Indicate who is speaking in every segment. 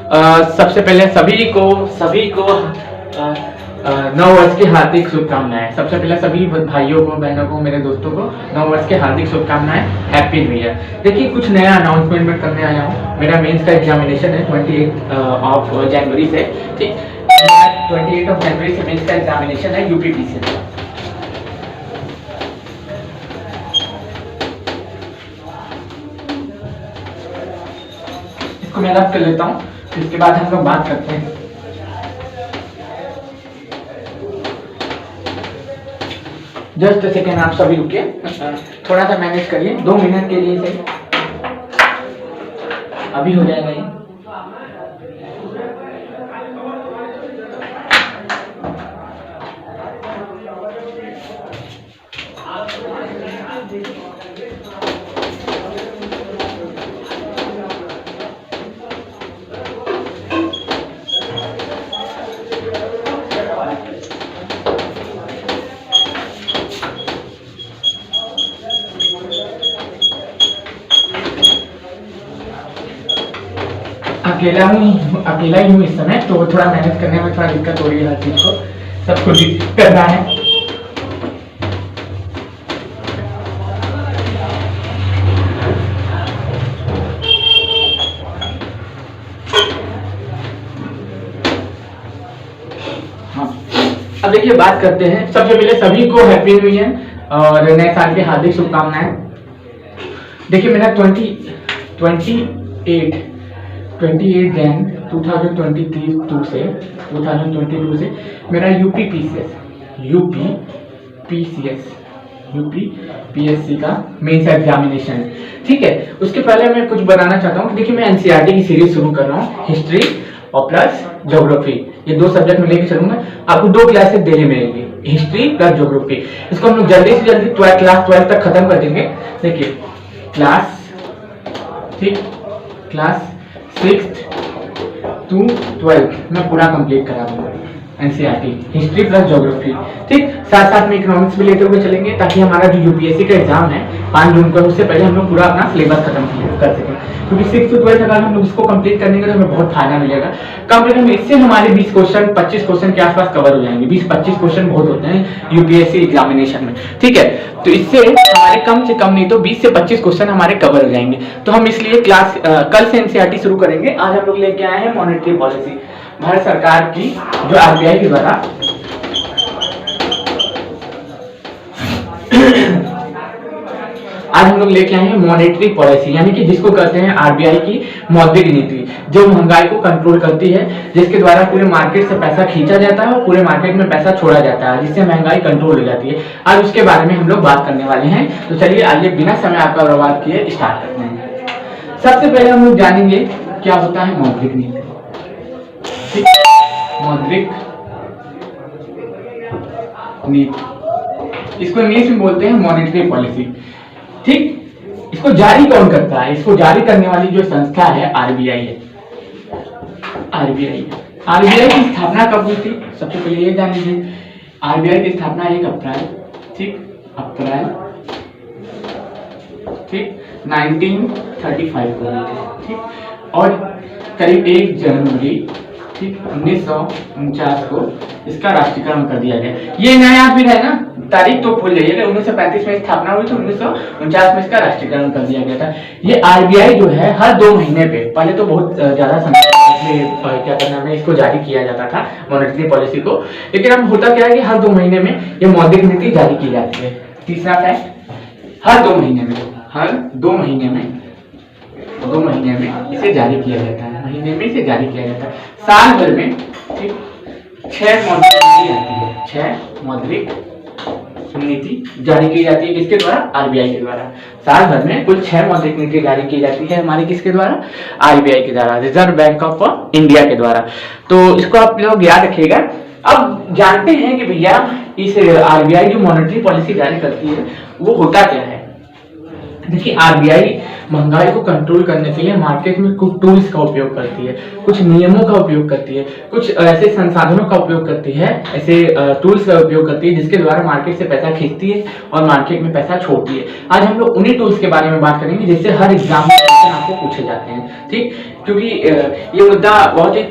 Speaker 1: सबसे पहले सभी को नव वर्ष की हार्दिक शुभकामनाएं। सबसे पहले सभी भाइयों को, बहनों को, मेरे दोस्तों को नव वर्ष की हार्दिक शुभकामनाएं, हैप्पी न्यू ईयर। देखिए कुछ नया अनाउंसमेंट मैं करने आया हूँ। मेरा मेंस का एग्जामिनेशन है 28 ऑफ जनवरी से, ठीक, 28 ऑफ जनवरी से मेंस का एग्जामिनेशन है यूपीपीसी से। इसको मैं रद्द कर लेता हूँ, इसके बाद हम लोग बात करते हैं। जस्ट सेकेंड, आप सभी रुकिए, थोड़ा सा मैनेज करिए, 2 मिनट के लिए सही, अभी हो जाएगा ये। अकेला ही हूँ इस समय, तो थोड़ा मैनेज करने में थोड़ा दिक्कत हो रही है, हर चीज को सबको करना है। हाँ, अब देखिए बात करते हैं। सबसे पहले सभी को हैप्पी न्यू ईयर और नए साल की हार्दिक शुभकामनाएं। देखिए मेरा 28 जन 2022 से मेरा यूपीपीएससी का मेंस एग्जामिनेशन, ठीक है। उसके पहले मैं कुछ बताना चाहता हूँ। देखिए मैं एनसीईआरटी की सीरीज शुरू कर रहा हूँ, हिस्ट्री और प्लस ज्योग्राफी, ये 2 सब्जेक्ट में लेके चलूंगा। आपको 2 क्लासेस देने मिलेंगी, हिस्ट्री प्लस ज्योग्राफी। इसको हम लोग जल्दी से जल्दी क्लास 12 तक खत्म कर देंगे। देखिए क्लास 6th to 12 मैं पूरा कंप्लीट करा दूंगा, एनसीईआरटी, हिस्ट्री प्लस ज्योग्राफी, ठीक। साथ साथ में इकोनॉमिक्स भी लेते हुए चलेंगे, ताकि हमारा जो यूपीएससी का एग्जाम है 5 जून को, उससे पहले हम लोग पूरा अपना सिलेबस खत्म कर सकें। क्योंकि 6 to 12 अगर हम लोग इसको कंप्लीट करने का तो हमें बहुत फायदा मिलेगा। कम से कम इससे हमारे 20 क्वेश्चन 25 क्वेश्चन के आसपास कवर हो जाएंगे। 20-25 क्वेश्चन बहुत होते हैं यूपीएससी एग्जामिनेशन में, ठीक है। तो इससे हमारे कम से कम नहीं तो 20 से 25 क्वेश्चन हमारे कवर हो जाएंगे। तो हम इसलिए कल से एनसीईआरटी शुरू करेंगे। आज हम लोग लेके आए हैं मॉनेटरी पॉलिसी, भारत सरकार की जो आरबीआई के द्वारा आज हम लोग लेके आए हैं मॉनेटरी पॉलिसी, यानी कि जिसको कहते हैं आरबीआई की मौद्रिक नीति, जो महंगाई को कंट्रोल करती है, जिसके द्वारा पूरे मार्केट से पैसा खींचा जाता है और पूरे मार्केट में पैसा छोड़ा जाता है, जिससे महंगाई कंट्रोल हो जाती है। आज उसके बारे में हम लोग बात करने वाले हैं। तो चलिए आइए बिना समय आपका बर्बाद किए स्टार्ट करते हैं। सबसे पहले हम लोग जानेंगे क्या होता है मौद्रिक नीति, ठीक। मौद्रिक नीति, इसको इंग्लिश में बोलते हैं मॉनेटरी पॉलिसी, ठीक। इसको जारी कौन करता है? इसको जारी करने वाली जो संस्था है आरबीआई है। आरबीआई की स्थापना कब हुई थी? सबसे पहले ये जान लीजिए, आरबीआई की स्थापना 1 अप्रैल, ठीक, 1935 को हुई थी, ठीक। और करीब 1 जनवरी, ठीक, 1949 को इसका राष्ट्रीयकरण कर दिया गया। ये नया भी है ना, तारीख तो भूल जाइएगा। 1935 में स्थापना हुई तो 1949 में इसका राष्ट्रीयकरण कर दिया गया था। ये आरबीआई जो है हर 2 महीने पे, पहले तो बहुत ज्यादा समय क्या करना है, इसको जारी किया जाता था मॉनेटरी पॉलिसी को, लेकिन अब होता क्या है कि हर 2 महीने में ये मौद्रिक नीति जारी की जाती है। तीसरा फैक्ट, हर 2 महीने में इसे जारी किया जाता है, महीने में इसे जारी किया जाता है। साल भर में, ठीक, 6 मौद्रिक नीति आती है, 6 मौद्रिक नीति जारी की जाती है। किसके द्वारा? आरबीआई के द्वारा। साल भर में कुल 6 मौद्रिक नीति जारी की जाती है हमारी किसके द्वारा? आरबीआई के द्वारा, रिजर्व बैंक ऑफ इंडिया के द्वारा। तो इसको आप लोग याद रखिएगा। अब जानते हैं कि भैया इस आरबीआई जो मॉनेटरी पॉलिसी जारी करती है वो होता क्या है। देखिए आरबीआई महंगाई को कंट्रोल करने के लिए मार्केट में कुछ टूल्स का उपयोग करती है, कुछ नियमों का उपयोग करती है, कुछ ऐसे संसाधनों का उपयोग करती है, ऐसे टूल्स का उपयोग करती है जिसके द्वारा मार्केट से पैसा खींचती है और मार्केट में पैसा छोड़ती है। आज हम लोग उन्हीं टूल्स के बारे में बात करेंगे जिससे हर एग्जाम में क्वेश्चन आपको पूछे जाते हैं, ठीक। क्योंकि ये मुद्दा बहुत ही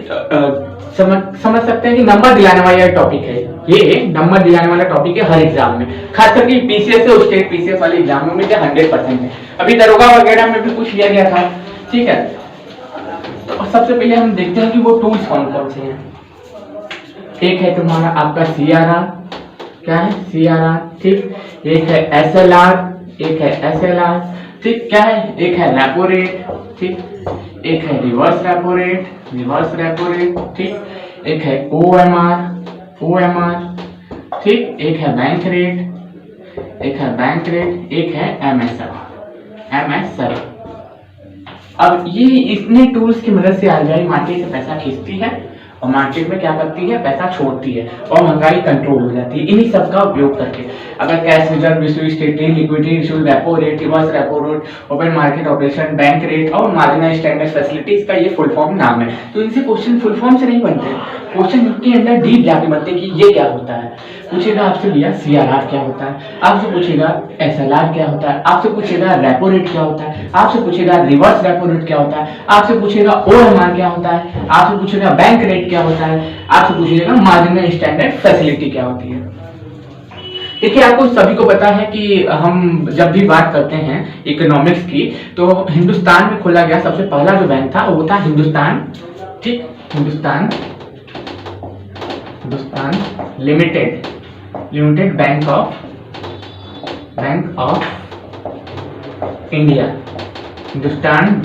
Speaker 1: समझ सकते हैं कि नंबर दिलाने वाला टॉपिक है, ये नंबर दिलाने वाला टॉपिक है हर एग्जाम में, खास करके पीसीएस और स्टेट पीसीएस वाले एग्जामों में 100% है। अभी दरोगा वगैरह में भी पूछ लिया गया था, ठीक है। तो सबसे पहले हम देखते हैं कि वो टूल्स कौन कौन से हैं। एक है तुम्हारा आपका सीआरआर, क्या है सीआरआर, ठीक। एक है एसएलआर, एक है एसएलआर, ठीक। क्या है, एक है रेपो रेट, ठीक। एक है reverse repo rate, reverse repo rate, ठीक। एक है ओएमआर, ओएमआर, ठीक। एक है बैंक रेट, एक है बैंक रेट, एक है एमएसआर, एमएसआर। अब ये इतने टूल्स की मदद से आरबीआई मार्केट से पैसा खींचती है और मार्केट में क्या करती है, पैसा छोड़ती है और महंगाई कंट्रोल हो जाती है इन्हीं सब का उपयोग करके। अगर cash reserve issue, स्टेटरी liquidity issue, repo rate, reverse repo rate, open market operation, bank rate और मार्जिनल स्टैंडर्ड फैसिलिटीज का ये फुल फॉर्म नाम है। तो इनसे क्वेश्चन फुल फॉर्म से नहीं बनते, क्वेश्चन के अंदर डीप जाके बनते कि ये क्या होता है। पूछेगा आपसे भैया सीआरआर क्या होता है, आपसे पूछेगा एसएलआर क्या होता है, आपसे पूछेगा रेपो रेट क्या होता है, आपसे पूछेगा रिवर्स रेपो रेट क्या होता है, आपसे पूछेगा ओएमआर क्या होता है, आपसे पूछेगा बैंक रेट क्या होता है, आपसे पूछेगा मार्जिनल स्टैंडर्ड फैसिलिटी क्या होती है। देखिए आपको सभी को पता है कि हम जब भी बात करते हैं इकोनॉमिक्स की तो हिंदुस्तान में खोला गया सबसे पहला जो बैंक था वो था हिंदुस्तान, ठीक। Hindustan limited, limited bank of India, Hindustan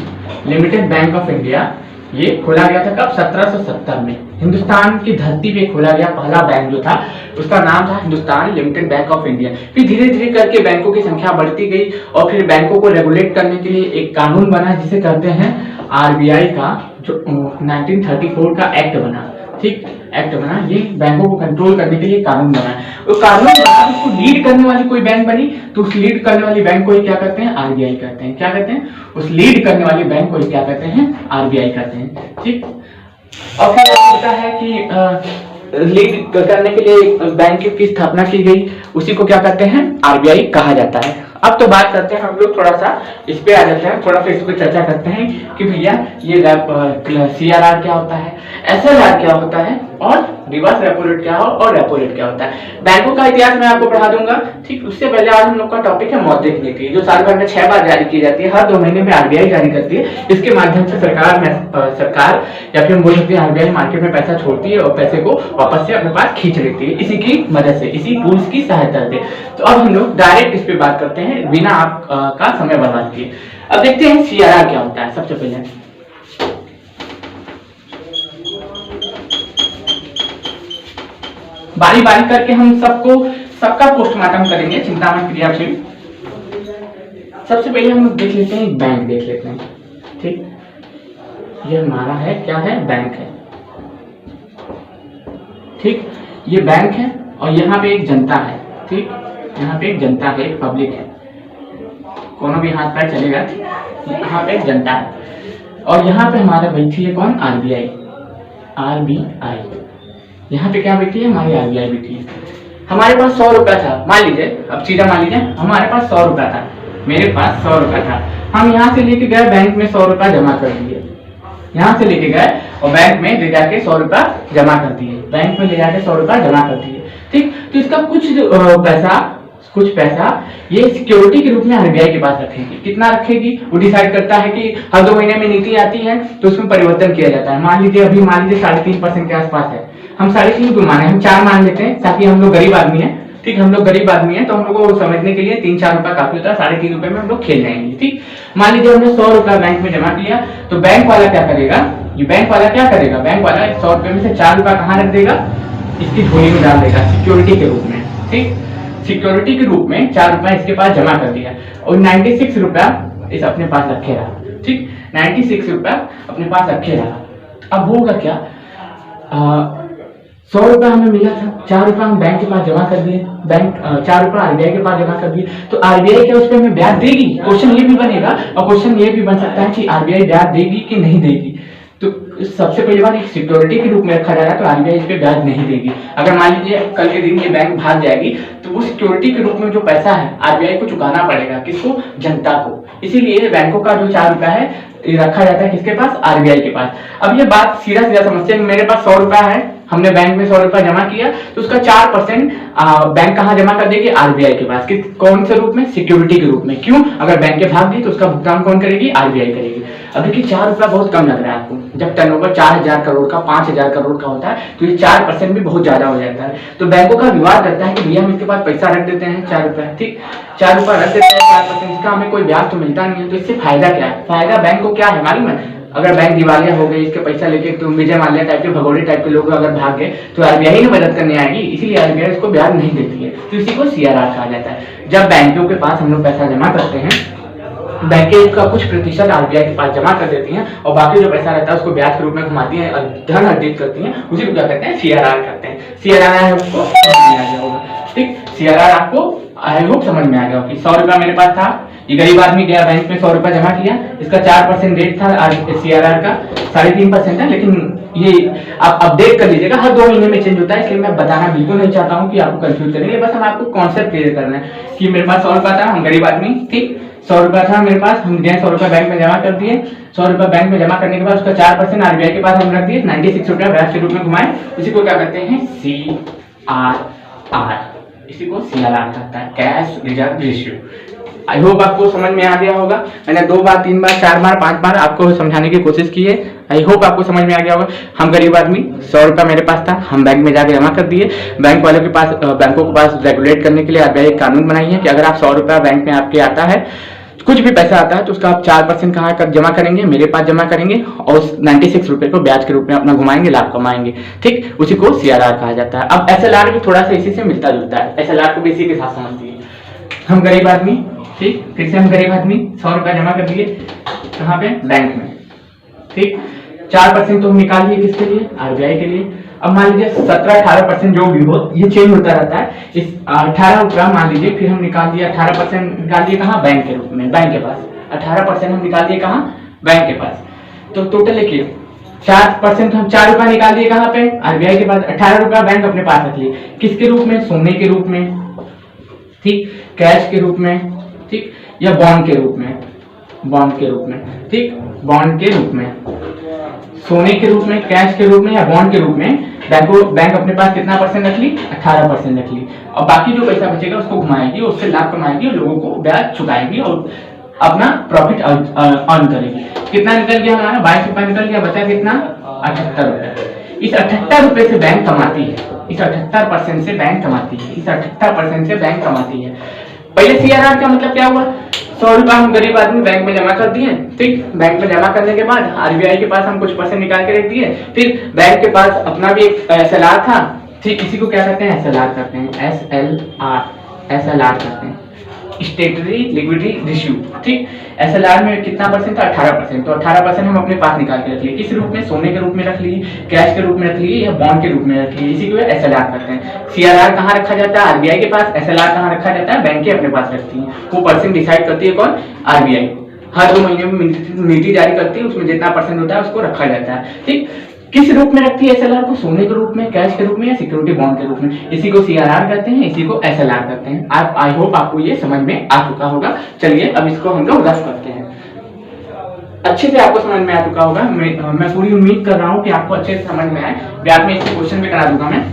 Speaker 1: limited bank of India. ये खोला गया था कब, 1770 में। हिंदुस्तान की धरती पे खोला गया पहला बैंक जो था उसका नाम था Hindustan limited bank of India. फिर धीरे धीरे करके बैंकों की संख्या बढ़ती गई और फिर बैंकों को रेगुलेट करने के लिए एक कानून बना जिसे कहते हैं आरबीआई का, जो 1934 का एक्ट बना, ठीक। एक्ट बना, ये बैंकों को कंट्रोल करने के लिए कानून बना। वो कानून बना, उसको लीड करने वाली कोई बैंक बनी तो उस लीड करने वाली बैंक को ही क्या कहते हैं, आरबीआई कहते हैं। क्या कहते हैं, उस लीड करने वाली बैंक को ही क्या कहते हैं, आरबीआई कहते हैं, ठीक। और फिर आपको पता है कि लीड करने के लिए बैंक की स्थापना की गई, उसी को क्या कहते हैं, आरबीआई कहा जाता है। अब तो बात करते हैं हम लोग थोड़ा सा इस पे आ जाते हैं, थोड़ा सा इस पे चर्चा करते हैं कि भैया ये सीआरआर क्या होता है, एसएलआर क्या होता है और रिवर्स रेपो रेट क्या हो और रेपो रेट क्या होता है। बैंकों का इतिहास मैं आपको पढ़ा दूंगा, ठीक। उससे पहले आज हम लोग का टॉपिक है मौद्रिक नीति, जो साल भर में 6 बार जारी की जाती है, हर 2 महीने में आरबीआई जारी करती है। इसके माध्यम से सरकार या फिर हम बोल सकते हैं आरबीआई मार्केट में पैसा छोड़ती है और पैसे को वापस से अपने पास खींच लेती है, इसी की मदद से, इसी टूल्स की सहायता से। तो अब हम लोग डायरेक्ट इस पे बात करते हैं बिना आपका समय बर्बाद किए। अब देखते हैं सीआरआर क्या होता है। सबसे पहले बारी बारी करके हम सबका पोस्टमार्टम करेंगे, चिंता मत करिए आप सभी। सबसे पहले हम देख लेते हैं, एक बैंक देख लेते हैं, ठीक। ये हमारा है, क्या है, बैंक है, ठीक। ये बैंक है और यहाँ पे एक जनता है, ठीक। यहाँ पे एक जनता है, एक पब्लिक है, कोनो भी हाथ पैर चलेगा, यहाँ पे एक जनता है और यहाँ पे हमारा बैठी है कौन, आरबीआई, आरबीआई। यहाँ पे क्या बैठी है, हमारी आरबीआई बैठी है। हमारे पास 100 रुपया था, मान लीजिए, अब सीधा मान लीजिए हमारे पास 100 रुपया था, मेरे पास 100 रुपया था। हम यहाँ से लेके गए बैंक में 100 रुपया जमा कर दिए, यहाँ से लेके गए और बैंक में ले जाके 100 रुपया जमा कर दिए, बैंक में ले जाके 100 रुपया जमा कर दिए, ठीक। तो इसका कुछ पैसा ये सिक्योरिटी के रूप में आरबीआई के पास रखेगी। कितना रखेगी वो डिसाइड करता है कि हर 2 महीने में नीति आती है तो उसमें परिवर्तन किया जाता है। मान लीजिए 3.5% के आसपास है, हम 3.5 क्यों माने, हम 4 मान लेते हैं ताकि हम लोग गरीब आदमी हैं, ठीक। हम लोग गरीब आदमी हैं तो हम लोग को समझने के लिए 3-4 रुपया काफी होता है, 3.5 रुपए में हम लोग खेल जाएंगे, ठीक। मान लीजिए हमने 100 रुपया बैंक में जमा किया तो बैंक वाला क्या करेगा, बैंक वाला 100 रुपए में से 4 रुपया कहाँ रख देगा, इसकी झोली में डाल देगा, सिक्योरिटी के रूप में, ठीक। सिक्योरिटी के रूप में 4 रुपया इसके पास जमा कर दिया और 96 रुपया इस अपने पास रखे रहा, ठीक। 96 रुपया अपने पास रखे रहा। अब होगा क्या, 100 रुपया हमें मिला था, 4 रुपया हम बैंक के पास जमा कर दिए, बैंक 4 रुपया आरबीआई के पास जमा कर दिए, तो आरबीआई क्या उस पर हमें ब्याज देगी? क्वेश्चन ये भी बनेगा, और क्वेश्चन ये भी बन सकता है कि आरबीआई ब्याज देगी कि नहीं देगी। तो सबसे पहली बात, एक सिक्योरिटी के रूप में रखा जा रहा है तो आरबीआई इस पे ब्याज नहीं देगी। अगर मान लीजिए कल के दिन ये बैंक भाग जाएगी तो वो सिक्योरिटी के रूप में जो पैसा है आरबीआई को चुकाना पड़ेगा, किसको? जनता को। इसीलिए बैंकों का जो 4 रुपया है ये रखा जाता है किसके पास? आरबीआई के पास। अब ये बात सीधा सीधा समझते हैं, मेरे पास 100 रुपया है, हमने बैंक में 100 रुपया जमा किया, तो उसका 4% बैंक कहाँ जमा कर देगी? आरबीआई के पास। कौन से रूप में? सिक्योरिटी के रूप में। क्यों? अगर बैंक के भाग गई तो उसका भुगतान कौन करेगी? आरबीआई करेगी। अब देखिए 4 रुपया बहुत कम लग रहा है आपको, जब टर्नओवर 4000 करोड़ का 5000 करोड़ का होता है तो ये 4% भी बहुत ज्यादा हो जाता है। तो बैंकों का विवाद रहता है कि भैया हम इसके पास पैसा रख देते हैं 4 रुपया, ठीक, 4 रुपया रख देते हैं, 4%, इसका हमें कोई ब्याज तो मिलता नहीं है, तो इससे फायदा क्या है? फायदा बैंक को क्या है मालूम है? अगर बैंक दिवालिया हो गई, इसके पैसा लेके तो विजय माल्या टाइप के, भगोड़े टाइप के लोग अगर भाग गए तो आरबीआई ही मदद करने आएगी, इसीलिए आरबीआई इसको ब्याज नहीं देती है, तो इसी को सीआरआर कहा जाता है। जब बैंकों के पास हम लोग पैसा जमा करते हैं, बैंकें का कुछ प्रतिशत आरबीआई के पास जमा कर देती हैं और बाकी जो पैसा रहता है उसको ब्याज के रूप में घुमाती हैं, धन अर्जित करती हैं, उसी को क्या कहते हैं? सीआरआर कहते हैं। सीआरआर आपको समझ में आ गया होगा, ठीक, सीआरआर आपको आई होप समझ में आ गया होगा। 100 रुपया मेरे पास था, ये गरीब आदमी गया बैंक में 100 रुपया जमा किया, इसका 4% रेट था सीआरआर का, 3.5% है, लेकिन ये आप अपडेट कर लीजिएगा, हर 2 महीने में चेंज होता है, इसलिए मैं बताना बिल्कुल नहीं चाहता हूँ कि आपको कंफ्यूज करेंगे, बस हम आपको कॉन्सेप्ट क्लियर करना है कि मेरे पास 100 रुपया था, हम गरीब आदमी, ठीक, 100 रुपया था मेरे पास, हम गए 100 रुपया बैंक में जमा कर दिए, 100 रुपया बैंक में जमा करने के बाद उसका 4% आरबीआई के पास हम रख दिए, 96 रुपया ब्याज के रूप में घुमाए, इसी को क्या कहते हैं? सीआरआर, इसी को सीआरआर कहता है, cash reserve ratio. I hope आपको समझ में आ गया होगा, मैंने 2 बार 3 बार 4 बार 5 बार आपको समझाने की कोशिश की है, आई होप आपको समझ में आ गया होगा। हम गरीब आदमी, 100 रुपया मेरे पास था, हम बैंक में जाकर जमा कर दिए, बैंक वालों के पास, बैंकों के पास रेगुलेट करने के लिए आरबीआई एक कानून बनाई है कि अगर आप 100 रुपया बैंक में आपके आता है, कुछ भी पैसा आता है तो उसका आप 4% कहाँ कर जमा करेंगे? मेरे पास जमा करेंगे और उस 96 रुपए को ब्याज के रूप में अपना घुमाएंगे, लाभ कमाएंगे, ठीक, उसी को सीआरआर कहा जाता है। अब एसएलआर भी थोड़ा सा इसी से मिलता जुलता है, एसएलआर को भी इसी के साथ समझती है। हम गरीब आदमी, ठीक, फिर से हम गरीब आदमी 100 रुपया जमा कर दिए, कहाँ पे? बैंक में, ठीक, 4% तो हम निकाल लिए किसके लिए? आरबीआई के लिए। अब मान लीजिए 17-18% जो भी हो, ये चेंज होता रहता है, इस 18 रुपया मान लीजिए, फिर हम निकाल दिए 18% निकाल दिए कहाँ? बैंक के रूप में, बैंक के पास 18% हम निकाल दिए कहाँ? बैंक के पास। तो टोटल देखिए 4% हम 4 रुपया निकाल दिए कहाँ पे? आरबीआई के पास, 18 रुपया बैंक अपने पास रख लिए, किसके रूप में? सोने के रूप में, ठीक, कैश के रूप में, ठीक, या बॉन्ड के रूप में, बॉन्ड के रूप में, ठीक, बॉन्ड के रूप में, सोने के रूप में, कैश के रूप में या बॉन्ड के रूप में बैंक अपने पास कितना % रख ली? 18% रख ली, और बाकी जो पैसा बचेगा उसको घुमाएगी, उससे लाभ कमाएगी और लोगों को ब्याज चुकाएगी और अपना प्रॉफिट अर्न करेगी। कितना निकल गया हमारा? 22 रुपया निकल गया, बचा कितना? 78 रुपया। इस 78 रुपए से बैंक कमाती है, इस 78% से बैंक कमाती है, इस 78% से बैंक कमाती है। पहले सीआरआर का मतलब क्या हुआ? 100 रुपया हम गरीब आदमी बैंक में जमा कर दिए, ठीक, बैंक में जमा करने के बाद आरबीआई के पास हम कुछ % निकाल के रख दिए, फिर बैंक के पास अपना भी एक एसएलआर था, ठीक, इसी को क्या कहते हैं? एसएलआर करते हैं, एसएलआर करते हैं, स्टेटरी लिक्विडिटी रेशियो, ठीक, एसएलआर में कितना % था? 18%, तो 18% हम अपने पास निकाल के रख लिए, किस रूप में? सोने के रूप में रख लिए, कैश के रूप में रख लिए या बॉन्ड के रूप में रख लिए, इसी को एसएलआर करते हैं। सीआरआर कहाँ रखा जाता है? आरबीआई के पास। एसएलआर कहाँ रखा जाता है? बैंक के अपने पास रखती है, वो % डिसाइड करती है कौन? आरबीआई। हर 2 महीने में नीति जारी करती है, उसमें जितना % होता है उसको रखा जाता है, ठीक। किस रूप में रखती है एसएलआर को? सोने के रूप में, कैश के रूप में या सिक्योरिटी बॉन्ड के रूप में, इसी को सीआरआर कहते हैं, इसी को एसएलआर कहते हैं। आप आई होप आपको ये समझ में आ चुका होगा। चलिए अब इसको हम लोग रफ करते हैं, अच्छे से आपको समझ में आ चुका होगा। मैं पूरी उम्मीद कर रहा हूँ कि आपको अच्छे से समझ में आए। बाद में इसके क्वेश्चन भी करा दूंगा मैं।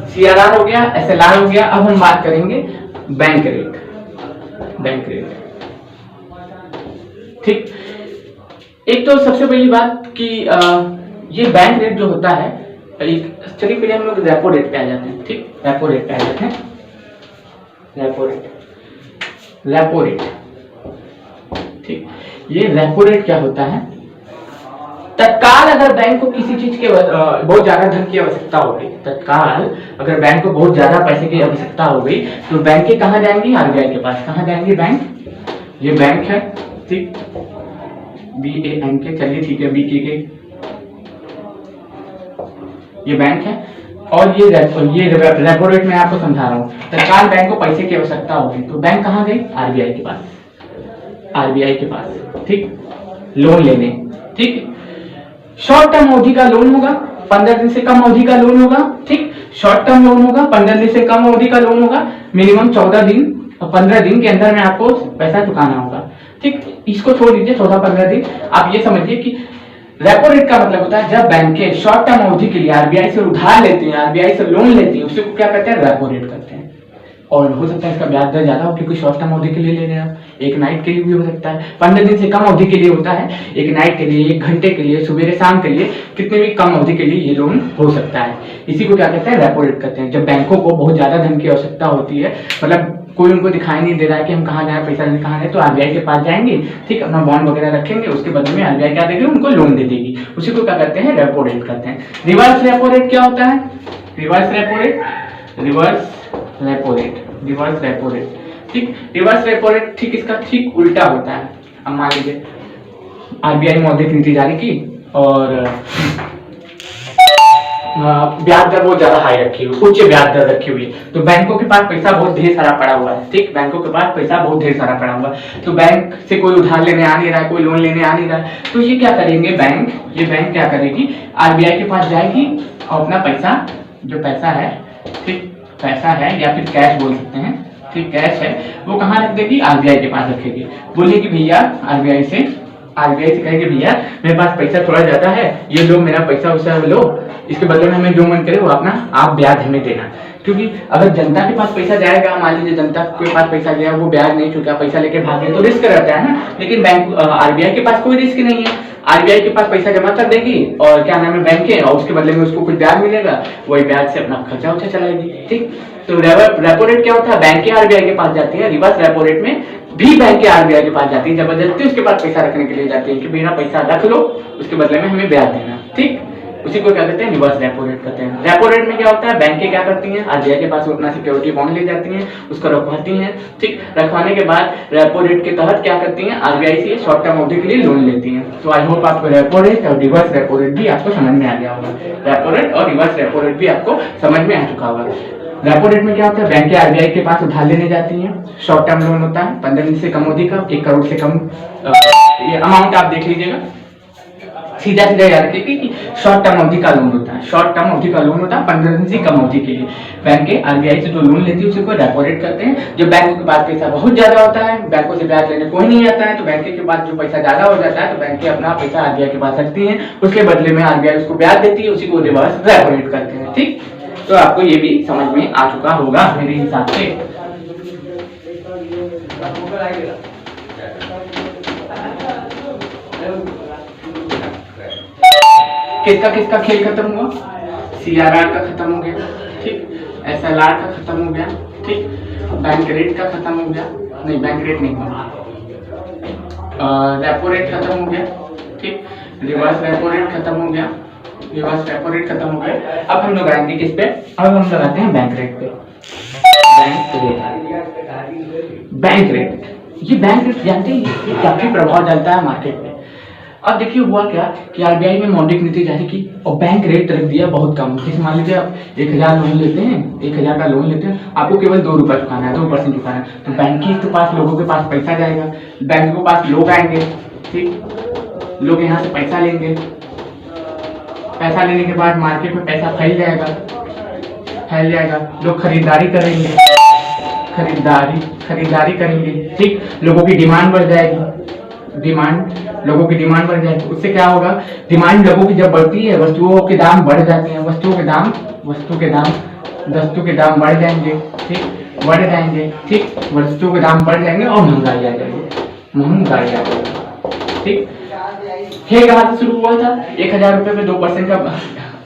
Speaker 1: सीआरआर हो गया, एसएलआर हो गया, अब हम बात करेंगे बैंक रेट, बैंक रेट, ठीक। एक तो सबसे पहली बात कि ये बैंक रेट जो होता है, चलिए पहले हम लोग रेपो रेट पे आ जाते हैं, ठीक, रेपो रेट पे आ जाते हैं, रेपो रेट, ठीक। ये रेपो रेट क्या होता है? तत्काल अगर बैंक को किसी चीज के बहुत ज्यादा धन की आवश्यकता हो गई, तत्काल अगर बैंक को बहुत ज्यादा पैसे की आवश्यकता हो गई तो बैंकें कहाँ जाएंगी? आरबीआई के पास। कहाँ जाएंगे बैंक? ये बैंक है, ठीक, BANK, चलिए ठीक है, BKK, ये बैंक है। और ये रेपो रेट मैं आपको समझा रहा हूँ। तत्काल बैंक को पैसे की आवश्यकता होगी तो बैंक कहाँ गई? आरबीआई के पास, आरबीआई के पास, ठीक, लोन लेने, ठीक। शॉर्ट टर्म अवधि का लोन होगा, 15 दिन से कम अवधि का लोन होगा, ठीक। शॉर्ट टर्म लोन होगा, 15 दिन से कम अवधि का लोन होगा, मिनिमम 14 दिन और 15 दिन के अंदर में आपको पैसा चुकाना होगा, ठीक। इसको छोड़ दीजिए 14-15 दिन। आप ये समझिए कि रेपो रेट का मतलब होता है जब बैंकें शॉर्ट टर्म अवधि के लिए आरबीआई से उधार लेती हैं, आरबीआई से लोन लेती हैं, उसे क्या कहते हैं? रेपो रेट करते हैं। और हो सकता है इसका ब्याज दर ज्यादा हो क्योंकि शॉर्ट टर्म अवधि के लिए ले रहे हैं आप, एक नाइट के लिए भी हो सकता है, 15 दिन से कम अवधि के लिए होता है, एक नाइट के लिए, 1 घंटे के लिए, सुबह शाम के लिए, कितने भी कम अवधि के लिए ये लोन हो सकता है। इसी को क्या कहते हैं? रेपो रेट कहते हैं। जब बैंकों को बहुत ज्यादा धन की आवश्यकता होती है, मतलब कोई उनको दिखाई नहीं दे रहा है कि हम कहाँ जाए, पैसा लेने कहाँ जाए, तो आरबीआई के पास जाएंगे, ठीक, अपना बॉन्ड वगैरह रखेंगे, उसके बदले में आरबीआई क्या देगी? उनको लोन दे देगी। उसी को क्या कहते हैं? रेपो रेट कहते हैं। रिवर्स रेपो रेट क्या होता है? Reverse repo rate, reverse repo rate, reverse repo rate, ठीक। रिवर्स रेपो रेट ठीक इसका ठीक उल्टा होता है। अब मान लीजिए आरबीआई मौद्रिक नीति जारी की और ब्याज दर बहुत ज्यादा हाई रखी हुई, उच्च ब्याज दर रखी हुई, तो बैंकों के पास पैसा बहुत ढेर सारा पड़ा हुआ है, ठीक, बैंकों के पास पैसा बहुत ढेर सारा पड़ा हुआ है, तो बैंक से कोई उधार लेने आ नहीं रहा है, कोई लोन लेने आ नहीं रहा है, तो ये क्या करेंगे? बैंक, ये बैंक क्या करेगी? आरबीआई के पास जाएगी और अपना पैसा, जो पैसा है, ठीक, पैसा है या फिर कैश बोल सकते हैं, ठीक, कैश है, वो कहाँ रख देगी? आरबीआई के पास रखेगी। बोलेगी भैया आरबीआई से कहेगी भैया मेरे पास पैसा थोड़ा ज्यादा है, ये लो मेरा पैसा उसा लो, इसके बदले में हमें जो मन करे वो अपना आप ब्याज हमें देना। क्योंकि अगर जनता के पास पैसा जाएगा, मान लीजिए जनता के पास पैसा गया, वो ब्याज नहीं चुका, पैसा लेके भाग गया, तो रिस्क रहता है ना। लेकिन बैंक आरबीआई के पास कोई रिस्क नहीं है, आरबीआई के पास पैसा जमा कर देगी और क्या नाम है बैंक है, और उसके बदले में उसको कुछ ब्याज मिलेगा, वही ब्याज से अपना खर्चा उर्चा चलाएगी, ठीक। तो रेपो रेट क्या होता है? बैंक आरबीआई के पास जाती है। रिवर्स रेपो रेट में भी बैंक आरबीआई के पास जाती है, जबरदस्ती उसके पास पैसा रखने के लिए जाती है कि मेरा पैसा रख लो, उसके बदले में हमें ब्याज देना, ठीक। उसी को क्या कहते हैं? रिवर्स रेपो रेट कहते हैं। रेपो रेट में क्या होता है? बैंकें क्या करती हैं? आरबीआई के पास अपना सिक्योरिटी बॉन्ड ले जाती हैं, उसको रखवाती हैं, ठीक। रखवाने के बाद रेपो रेट के तहत क्या करती हैं? आरबीआई से शॉर्ट टर्म अवधि के लिए लोन लेती हैं। तो आई होप आपको रेपो रेट और रिवर्स रेपो रेट भी आपको समझ में आ गया होगा। रेपो रेट और रिवर्स रेपो रेट भी आपको समझ में आ चुका होगा। रेपो रेट में क्या होता है? बैंकें आरबीआई के पास उधार लेने जाती हैं, शॉर्ट टर्म लोन होता है, 15 दिन से कम अवधि का, 1 करोड़ से कम, ये अमाउंट आप देख लीजिएगा, सीधा सीधा याद रखिए कि शॉर्ट टर्म अवधि का लोन होता है, शॉर्ट टर्म अवधि का लोन होता है 15 दिन से कम अवधि के लिए। बैंक आरबीआई से जो लोन लेती है उसी को रेपो रेट करते हैं। जब बैंकों के पास पैसा बहुत ज्यादा होता है, बैंकों से ब्याज लेने कोई नहीं आता है, तो बैंक के पास जो पैसा ज्यादा हो जाता है तो बैंक अपना पैसा आरबीआई के पास रखती है, उसके बदले में आरबीआई उसको ब्याज देती है, उसी को रिवर्स रेपो रेट करते हैं, ठीक। तो आपको ये भी समझ में आ चुका होगा मेरे हिसाब से। किसका किसका खेल खत्म हुआ? सीआरआर का खत्म हो गया, ठीक, एसएलआर का खत्म हो गया, ठीक, बैंक रेट का खत्म हो गया, नहीं बैंक रेट नहीं हुआ, रेपो रेट खत्म हो गया, ठीक, रिवर्स रेपो रेट खत्म हो गया, रिवर्स रेपो रेट खत्म हो गया। अब हम लोग आएंगे किस पे? अब हम लगाते हैं बैंक रेट पे। बैंक रेट, ये बैंक रेट जानते हैं ये काफी प्रभाव डालता है मार्केट में। अब देखिए हुआ क्या कि आरबीआई ने मौद्रिक नीति जारी की और बैंक रेट रख दिया बहुत कम। जैसे मान लीजिए आप 1000 लोन लेते हैं, 1000 का लोन लेते हैं, आपको केवल 2 रुपया चुकाना है, 2% चुकाना है, तो बैंक के पास लोगों के पास पैसा जाएगा, बैंक के पास लोग आएंगे, ठीक, लोग यहाँ से पैसा लेंगे, पैसा लेने के बाद मार्केट में पैसा फैल जाएगा, लोग खरीदारी करेंगे, खरीदारी करेंगे, ठीक, लोगों की डिमांड बढ़ जाएगी, लोगों की डिमांड बढ़ जाएगी। उससे क्या होगा? डिमांड लोगों की जब बढ़ती है, वस्तुओं के दाम बढ़ जाते हैं, वस्तुओं के दाम बढ़ जाएंगे, ठीक, वस्तुओं के दाम बढ़ जाएंगे और महंगाई आ जाएगी, ठीक। ये कहाँ से शुरू हुआ था? 1000 रुपए में 2% का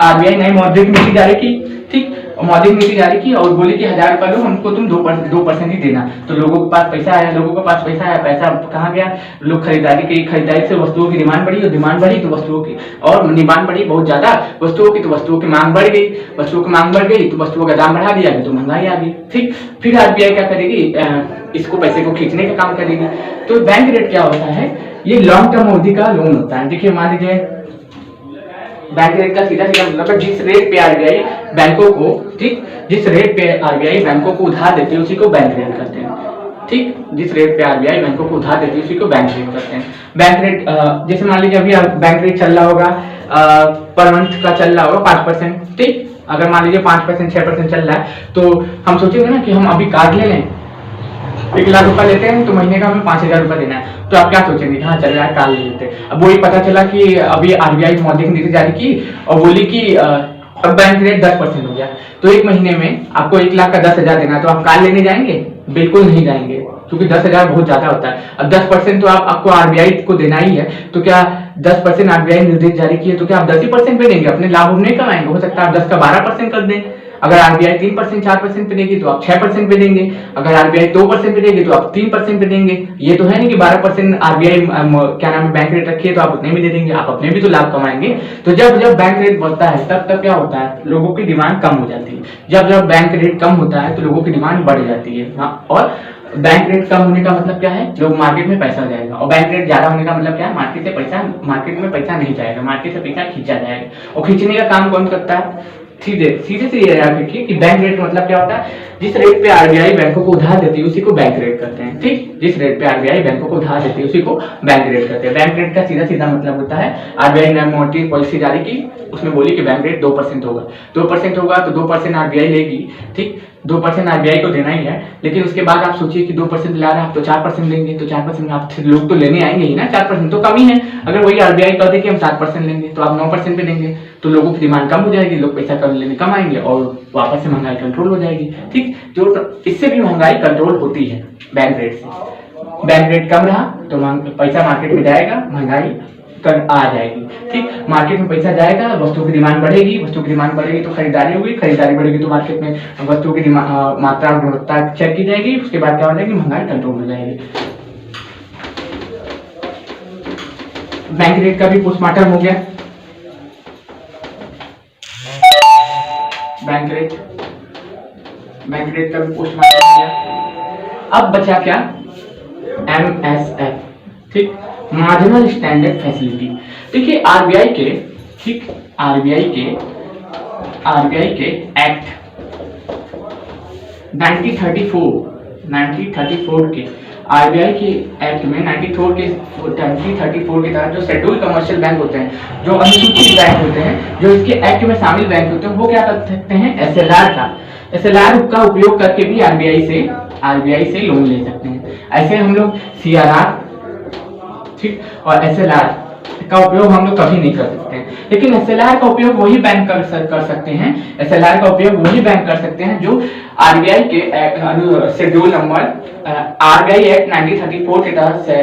Speaker 1: आरबीआई नई मौद्रिक नीति जारी की, ठीक, और मौद्रिक नीति जारी की और बोली कि 1000 रुपये लो, हमको तुम 2% ही देना। तो लोगों के पास पैसा आया, पैसा कहाँ गया, लोग खरीदारी से वस्तुओं की डिमांड बढ़ी, और डिमांड बढ़ी तो वस्तुओं की, और डिमांड बढ़ी बहुत ज्यादा वस्तुओं की, तो वस्तुओं की मांग बढ़ गई, तो वस्तुओं का दाम बढ़ा दिया, तो महंगाई आ गई। ठीक, फिर आरबीआई क्या करेगी, इसको पैसे को खींचने का काम करेगी। तो बैंक रेट क्या होता है, ये लॉन्ग टर्म अवधि का लोन होता है। देखिए मान लीजिए बैंक रेट का सीधा मतलब है जिस रेट पे आरबीआई बैंकों को, ठीक, जिस रेट पे आरबीआई बैंकों को उधार देती है उसी को बैंक रेट करते हैं। ठीक, जिस रेट पे आरबीआई बैंकों को उधार देती है उसी को बैंक रेट करते हैं। बैंक रेट जैसे मान लीजिए अभी बैंक रेट चल रहा होगा, पर मंथ का चल रहा होगा 5%। ठीक, अगर मान लीजिए 5% 6% चल रहा है, तो हम सोचेंगे ना कि हम अभी कार्ड ले लें, 1 लाख रुपए लेते हैं तो महीने का हमें 5000 रुपए देना है, तो आप क्या सोचेंगे, हाँ चल रहा है कार्ड ले लेते हैं। अब वही पता चला कि अभी आरबीआई मौद्रिक नीति जारी की और बोली कि अब बैंक रेट 10% हो गया, तो 1 महीने में आपको 1 लाख का 10,000 देना है, तो आप कार्ड लेने जाएंगे? बिल्कुल नहीं जाएंगे, क्योंकि 10,000 बहुत ज्यादा होता है। अब 10% तो आपको आरबीआई को देना ही है, तो क्या 10% आरबीआई निर्देश जारी किए तो क्या आप 10% पे देंगे? अपने लाभ नहीं कमाएंगे, हो सकता है आप 10 का 12% कर दें। अगर आरबीआई 3% 4% पे देगी तो आप 6% पे देंगे, अगर आरबीआई 2% पे देगी तो आप 3% पे देंगे। ये तो है नहीं कि 12% आरबीआई क्या नाम है बैंक रेट रखी है तो आप उतने भी दे देंगे, आप अपने भी तो लाभ कमाएंगे। तो जब बैंक रेट बढ़ता है तब क्या होता है, लोगों की डिमांड कम हो जाती है। जब बैंक रेट कम होता है तो लोगों की डिमांड बढ़ जाती है। और बैंक रेट कम होने का मतलब क्या है, लोग मार्केट में पैसा जाएगा, और बैंक रेट ज्यादा होने का मतलब क्या है, मार्केट में पैसा नहीं जाएगा, मार्केट से पैसा खींचा जाएगा। और खींचने का काम कौन करता है, सीधे से ये याद रखिए कि बैंक रेट मतलब क्या होता है, जिस रेट पे आरबीआई बैंकों को उधार देती है उसी को बैंक रेट करते हैं। ठीक, जिस रेट पे आरबीआई बैंकों को उधार देती है उसी को बैंक रेट करते हैं। बैंक रेट का सीधा मतलब होता है, आरबीआई ने मॉनेटरी पॉलिसी जारी की, उसमें बोली कि बैंक रेट 2% होगा, 2% होगा तो 2% आरबीआई लेगी। ठीक, 2% आरबीआई को देना ही है, लेकिन उसके बाद आप सोचिए कि 2% ला रहा है तो 4% देंगे, तो 4% में आपसे लोग तो लेने आएंगे ही ना, 4% तो कम ही है। अगर वही आरबीआई कह दे कि हम 7% लेंगे तो आप 9% पे देंगे, तो लोगों की डिमांड कम हो जाएगी, लोग पैसा लेने कम आएंगे और वापस से महंगाई कंट्रोल हो जाएगी। ठीक, जो इससे भी महंगाई कंट्रोल होती है बैंक रेट से। बैंक रेट कम रहा तो पैसा मार्केट में जाएगा, महंगाई आ जाएगी। ठीक, मार्केट में पैसा जाएगा, वस्तुओं की डिमांड बढ़ेगी, तो खरीदारी होगी, खरीदारी बढ़ेगी तो मार्केट में वस्तुओं की मात्रा और गुणवत्ता चेक की जाएगी, उसके बाद क्या हो जाएगी, महंगाई कंट्रोल हो जाएगी। बैंक रेट का भी पोस्टमार्टम हो गया। बैंक रेट का भी पोस्टमार्टम हो गया। अब बचा क्या, MSF। ठीक, मार्जिनल स्टैंडर्ड फैसिलिटी। देखिए आरबीआई के एक्ट 1934 के आरबीआई के एक्ट में 1934 के तहत जो शेड्यूल कमर्शियल बैंक होते हैं, जो अनुसूचित बैंक होते हैं, जो इसके एक्ट में शामिल बैंक होते हैं, वो क्या कर सकते हैं, एसएलआर का उपयोग करके भी आरबीआई से लोन ले सकते हैं। ऐसे हम लोग सीआरआर, ठीक, और एसएलआर का उपयोग हम लोग कभी नहीं कर सकते हैं, लेकिन एसएलआर का उपयोग वही बैंक कर सकते हैं। एसएलआर का उपयोग वही बैंक कर सकते हैं जो आरबीआई के शेड्यूल नंबर आरबीआई एक्ट 1934 के तहत से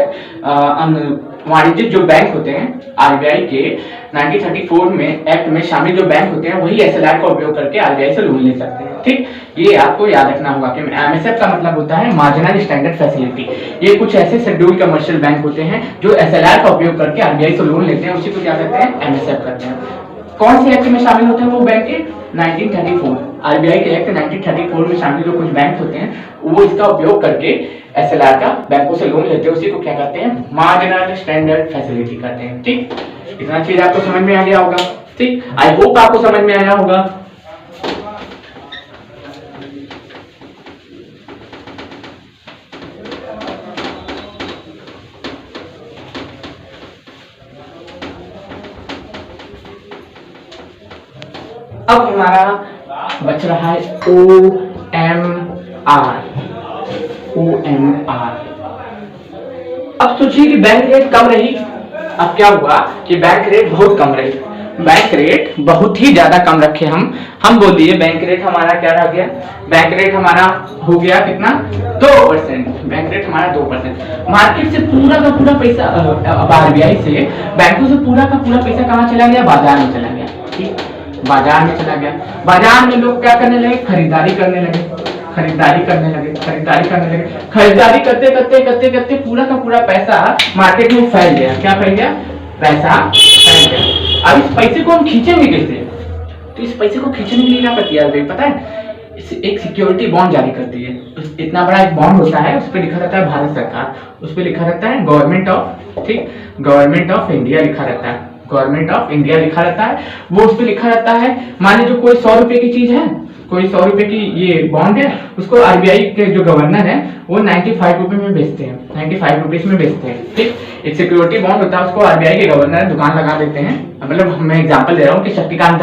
Speaker 1: वाणिज्यिक जो बैंक होते हैं, आरबीआई के 1934 में एक्ट में शामिल जो बैंक होते हैं वही एसएलआर का उपयोग करके आरबीआई से लोन ले सकते हैं। ठीक, ये आपको याद रखना होगा कि एमएसएफ का मतलब होता है मार्जिनल स्टैंडर्ड फैसिलिटी। ये कुछ ऐसे शेड्यूल कमर्शियल बैंक होते हैं जो एसएलआर का उपयोग करके आरबीआई से लोन लेते हैं, उसी को क्या कहते हैं, एमएसएफ करते हैं। कौन से एक्ट में शामिल होते हैं वो बैंक के, 1934 आरबीआई के एक्ट 1934 में शामिल जो कुछ बैंक होते हैं वो इसका उपयोग करके एसएलआर का बैंकों से लोन लेते हैं, उसी को क्या कहते हैं, मार्जिनल स्टैंडर्ड फैसिलिटी कहते हैं। ठीक, इतना चीज आपको समझ में आ गया होगा। ठीक, आई होप आपको समझ में आया होगा। अब हमारा बच रहा है OMR। अब सोचिए कि बैंक रेट कम रही, अब क्या हुआ कि बैंक रेट बहुत कम रही, बैंक रेट बहुत ही ज्यादा कम रखे हम बोल दिए बैंक रेट हमारा क्या रह गया, बैंक रेट हमारा हो गया कितना, 2%। बैंक रेट हमारा 2%। मार्केट से पूरा का पूरा पैसा, आरबीआई से बैंकों से पूरा का पूरा पैसा कहाँ चला गया, बाजार में चला गया। ठीक, बाजार में चला गया। बाजार में लोग क्या करने लगे, खरीदारी करने लगे, खरीदारी करने लगे, खरीदारी करने लगे। खरीदारी करते करते करते करते पूरा का पूरा पैसा मार्केट में फैल गया। क्या फैल गया, पैसा फैल गया। अब इस पैसे को हम खींचेंगे कैसे, तो इस पैसे को खींचने के लिए क्या करती है पता है, एक सिक्योरिटी बॉन्ड जारी करती है। इतना बड़ा एक बॉन्ड होता है, उस पर लिखा रहता है भारत सरकार, उस पर लिखा रहता है गवर्नमेंट ऑफ, ठीक, गवर्नमेंट ऑफ इंडिया लिखा रहता है, गवर्नमेंट ऑफ इंडिया लिखा रहता है। वो उस पर लिखा रहता है, मान लीजिए कोई 100 रुपए की चीज है, कोई 100 रुपए की ये बॉन्ड है, उसको आरबीआई के जो गवर्नर है वो 95 रुपए में बेचते हैं, 95 रुपीज में बेचते हैं, ठीक। एक सिक्योरिटी बॉन्ड होता है, उसको आरबीआई के गवर्नर दुकान लगा देते हैं। मतलब मैं एग्जांपल दे रहा हूँ कि शक्तिकांत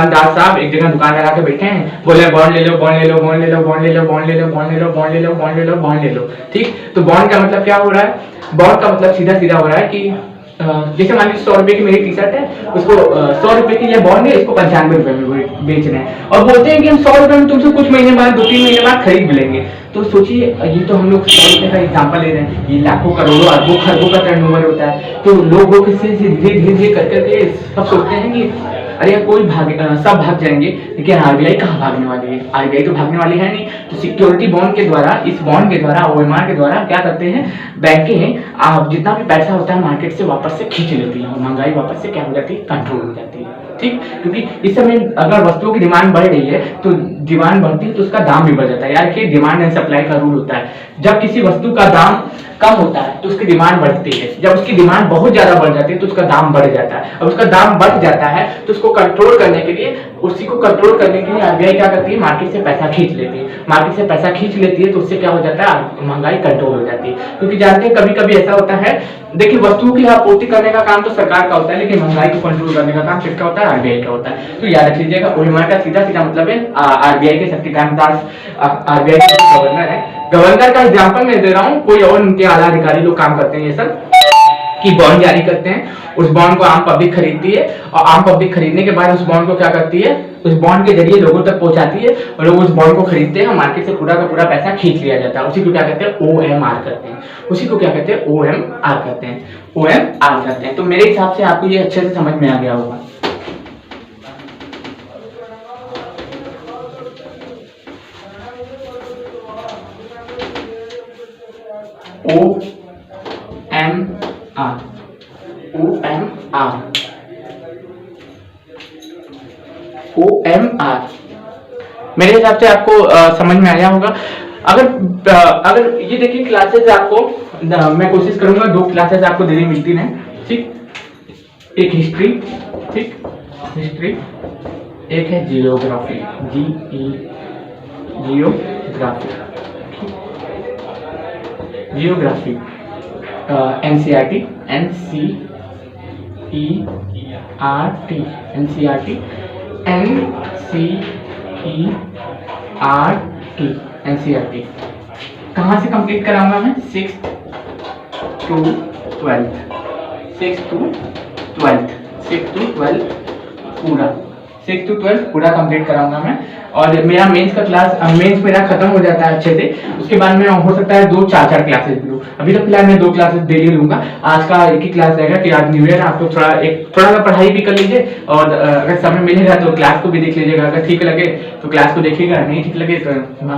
Speaker 1: दास साहब एक जगह दुकान लगा के बैठे हैं, बोले बॉन्ड ले लो, बॉन्ड ले लो, बॉन्ड ले लो, बॉन्ड ले लो, बॉन्ड ले लो, बॉन्ड ले लो, बॉन्ड ले लो, बॉन्ड ले लो, बॉन्ड ले लो, ठीक। तो बॉन्ड का मतलब क्या हो रहा है, बॉन्ड का मतलब सीधा सीधा हो रहा है कि जैसे मान लीजिए 100 रुपए की मेरी टी शर्ट है, उसको 100 रुपए की ये बॉन्ड है, इसको 95 रुपए में बेचना है, और बोलते हैं कि हम 100 रुपए में तुमसे कुछ महीने बाद 2-3 महीने बाद खरीद भी लेंगे। तो सोचिए, ये तो हम लोग 100 रुपए का एग्जाम्पल ले रहे हैं, ये लाखों करोड़ों अरबों खरबों का टर्नओवर होता है। तो लोगों के से धीरे धीरे कर करके सब सोचते हैं कि अरे कोई सब भाग जाएंगे, लेकिन आरबीआई कहाँ भागने वाली है, आरबीआई तो भागने वाली है नहीं। तो सिक्योरिटी बॉन्ड के द्वारा, इस बॉन्ड के द्वारा, ओएमआर के द्वारा क्या करते हैं, बैंकें जितना भी पैसा होता है मार्केट से वापस से खींच लेती है, महंगाई वापस से क्या हो जाती है, कंट्रोल हो जाती है, ठीक। क्योंकि इस समय अगर वस्तुओं की डिमांड बढ़ रही है तो डिमांड बढ़ती है तो उसका दाम भी बढ़ जाता है। यार कि डिमांड एंड सप्लाई का रूल होता है, जब किसी वस्तु का दाम कम होता है तो उसकी डिमांड बढ़ती है, जब उसकी डिमांड बहुत ज्यादा बढ़ जाती है तो उसका दाम बढ़ जाता है, और उसका दाम बढ़ जाता है तो उसको कंट्रोल करने के लिए, उसी को कंट्रोल करने के लिए आरबीआई क्या करती है, मार्केट से पैसा खींच लेती है। मार्केट से पैसा खींच लेती है तो उससे क्या हो जाता है, महंगाई कंट्रोल हो जाती है। क्योंकि जानते हैं कभी कभी ऐसा होता है, देखिए वस्तुओं की आपूर्ति करने का काम तो सरकार का होता है, लेकिन महंगाई को कंट्रोल करने का काम किसका होता है, आरबीआई का होता है। तो याद रख लीजिएगा, ओएमआर का सीधा सीधा मतलब है आरबीआई के शक्तिकांत दास, आरबीआई के गवर्नर है। गवर्नर का एग्जांपल मैं दे रहा हूँ, कोई और उनके आला अधिकारी लोग काम करते हैं ये सब, कि बॉन्ड जारी करते हैं, उस बॉन्ड को आम पब्लिक खरीदती है, और आम पब्लिक खरीदने के बाद उस बॉन्ड को क्या करती है, उस बॉन्ड के जरिए लोगों तक पहुंचाती है, और लोग उस बॉन्ड को खरीदते हैं, मार्केट से पूरा का पूरा पैसा खींच लिया जाता है। उसी को क्या कहते हैं, ओएमआर करते हैं, उसी को क्या कहते हैं, ओएमआर करते हैं, ओएमआर करते हैं। तो मेरे हिसाब से आपको ये अच्छे से समझ में आ गया होगा। OMR, OMR मेरे हिसाब से आपको समझ में आया होगा। अगर ये देखिए क्लासेस आपको, मैं कोशिश करूंगा 2 क्लासेस आपको देने मिलती हैं, ठीक। एक हिस्ट्री, ठीक, हिस्ट्री, एक है geography, geography, geography, NCERT, NCERT, NCERT, NCERT, NCERT कहाँ से कंप्लीट कराऊंगा मैं, 6th to 12th, 6th to 12th, 6th to 12th पूरा, 6th to 12th पूरा कंप्लीट कराऊंगा मैं। और मेरा मेंस का क्लास, मेंस मेरा खत्म हो जाता है अच्छे से, उसके बाद में हो सकता है 2-4 क्लासेस भी लूँ। अभी तो फिलहाल मैं 2 क्लासेस डेली लूंगा। आज का एक ही क्लास रहेगा कि आज न्यू ईयर, आपको थोड़ा सा पढ़ाई भी कर लीजिए, और अगर समय मिलेगा तो क्लास को भी देख लीजिएगा। अगर ठीक लगे तो क्लास को देखिएगा, नहीं ठीक लगे तो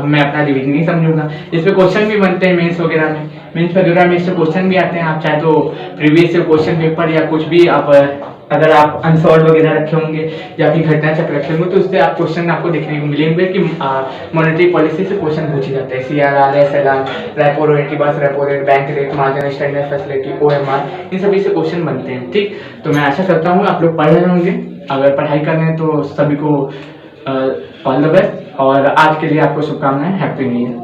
Speaker 1: मैं अपना रिवीजन ही समझूंगा। इसमें क्वेश्चन भी बनते हैं मेंस वगैरह में, मेंस वगैरह में इससे क्वेश्चन भी आते हैं। आप चाहे तो प्रीवियस क्वेश्चन पेपर या कुछ भी आप, अगर आप अनसॉल्व वगैरह रखे होंगे या फिर घटना चक्र रखे होंगे तो उससे आप क्वेश्चन आपको देखने को मिलेंगे कि मॉनेटरी पॉलिसी से क्वेश्चन पूछे जाते हैं, CRR, SLR, रेपो रेट, बस repo rate, bank rate, margin standard facility, OMR, इन सभी से क्वेश्चन बनते हैं, ठीक। तो मैं आशा करता हूँ आप लोग पढ़ रहे होंगे। अगर पढ़ाई कर रहे हैं तो सभी को ऑल द बेस्ट, और आज के लिए आपको शुभकामनाएं, हैप्पी न्यू ईयर।